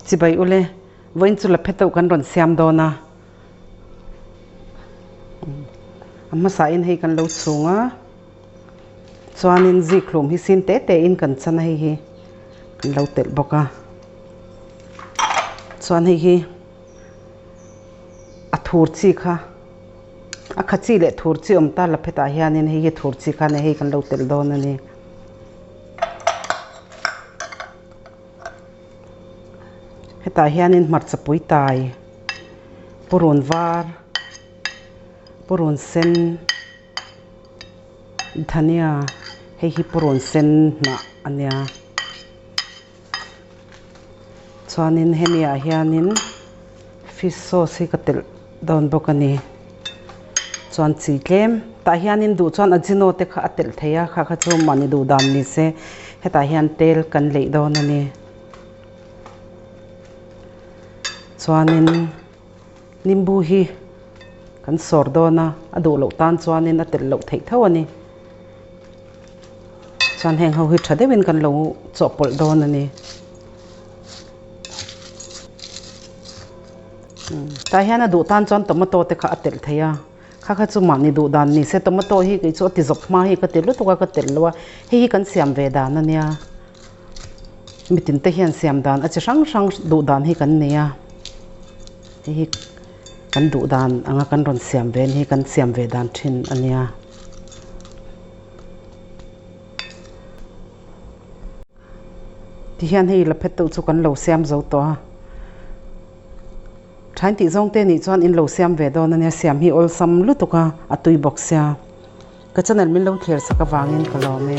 chỉ bay ule với chú Laphet-thok kan ron Siam đó na amma sa in hay kan lo chunga chuan in zi khlum hi sin te in kan chan hi kan lo tel boka chuan hi a thur chi kha a khachi le thur chi ta Laphet a hianin hi thur chi kha ne hi kan lo tel don ani heta hianin marcha pui tai purun var purun sen dhania hi purun sen na ania chuanin henia hianin fish sauce hi katel don bokani chuan chi tlem ta hianin du chuan ajino te kha atel theya kha chu mani du dan ni se heta hian tel kan lei don ani chuanin nimbu hi kan sor dona adu lo tan chuanin atel lo thei tho ani chuan heng ho hi thadewin kan lo chopol don ani ta hian adu tan chuan tomato te kha atel theya kha chu mani du dan ni se tomato hi ke chu ti zop ma hi ka tel lu ka tel lo hi kan siam ve dan ania mitin te hian siam dan a chi sang du dan hi kan nia hi kan du dan anga kan ron siam ven hi kan siam ve dan thin ania ti hian hi Laphet-thok chu kan lo siam zo to thain ti zong te ni chuan in lo siam ve don ania siam hi ol sam lu tuka atui box sia ka channel min lo thler saka wangin ka lo me